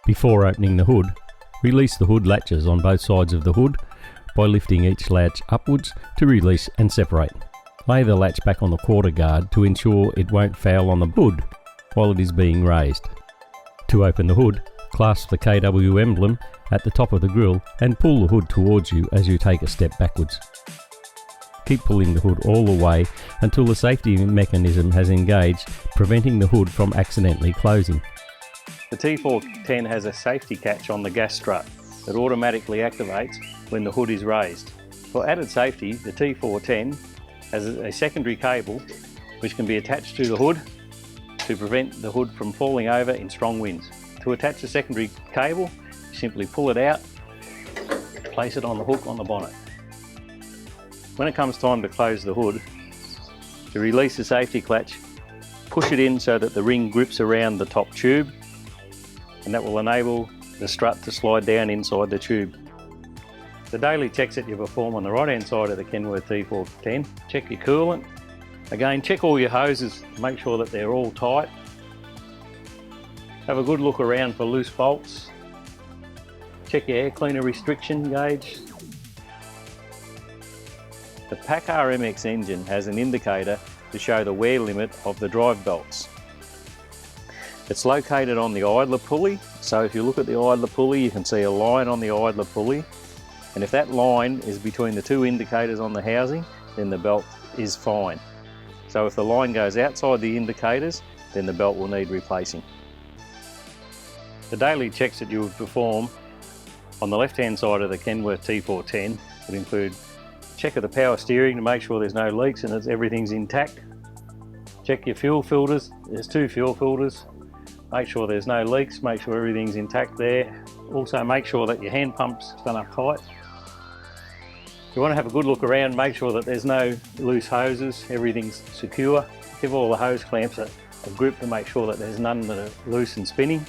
Before opening the hood, release the hood latches on both sides of the hood by lifting each latch upwards to release and separate. Lay the latch back on the quarter guard to ensure it won't foul on the hood while it is being raised. To open the hood, clasp the KW emblem at the top of the grille and pull the hood towards you as you take a step backwards. Keep pulling the hood all the way until the safety mechanism has engaged, preventing the hood from accidentally closing. The T410 has a safety catch on the gas strut that automatically activates when the hood is raised. For added safety, the T410 has a secondary cable which can be attached to the hood to prevent the hood from falling over in strong winds. To attach the secondary cable, simply pull it out, place it on the hook on the bonnet. When it comes time to close the hood, to release the safety clutch, push it in so that the ring grips around the top tube, and that will enable the strut to slide down inside the tube. The daily checks that you perform on the right hand side of the Kenworth T410, check your coolant. Again, check all your hoses, make sure that they're all tight. Have a good look around for loose bolts. Check your air cleaner restriction gauge. The PAC RMX engine has an indicator to show the wear limit of the drive belts. It's located on the idler pulley, so if you look at the idler pulley you can see a line on the idler pulley, and if that line is between the two indicators on the housing, then the belt is fine. So if the line goes outside the indicators, then the belt will need replacing. The daily checks that you would perform on the left hand side of the Kenworth T410 would include check of the power steering to make sure there's no leaks and that everything's intact. Check your fuel filters, there's 2 fuel filters. Make sure there's no leaks, make sure everything's intact there. Also make sure that your hand pump's done up tight. You want to have a good look around, make sure that there's no loose hoses, everything's secure. Give all the hose clamps a grip to make sure that there's none that are loose and spinning.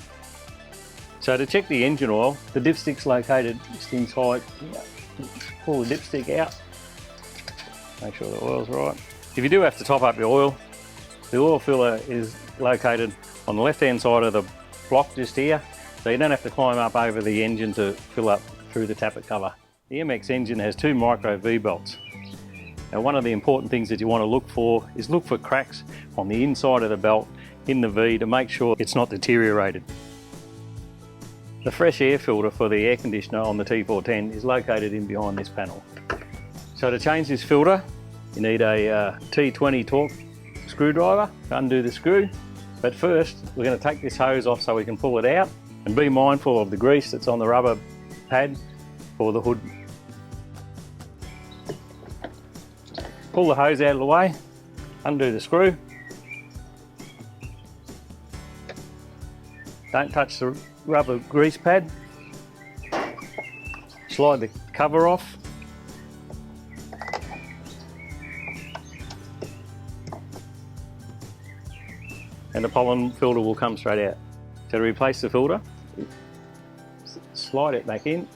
So to check the engine oil, the dipstick's located just inside. Pull the dipstick out, make sure the oil's right. If you do have to top up your oil, the oil filler is located on the left hand side of the block just here, so you don't have to climb up over the engine to fill up through the tappet cover. The MX engine has 2 micro V-belts. Now one of the important things that you want to look for is look for cracks on the inside of the belt in the V to make sure it's not deteriorated. The fresh air filter for the air conditioner on the T410 is located in behind this panel. So to change this filter, you need a T20 torque screwdriver to undo the screw. But first, we're going to take this hose off so we can pull it out, and be mindful of the grease that's on the rubber pad for the hood. Pull the hose out of the way, undo the screw. Don't touch the rubber grease pad. Slide the cover off. And the pollen filter will come straight out. So to replace the filter, slide it back in.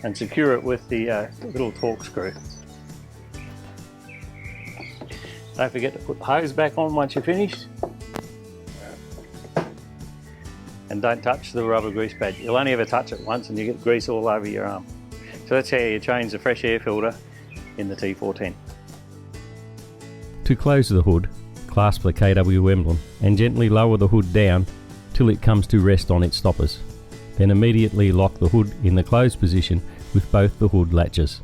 And secure it with the little torque screw. Don't forget to put the hose back on once you're finished. And don't touch the rubber grease pad. You'll only ever touch it once and you get grease all over your arm. So that's how you change the fresh air filter in the T410. To close the hood, clasp the KW emblem and gently lower the hood down till it comes to rest on its stoppers. Then immediately lock the hood in the closed position with both the hood latches.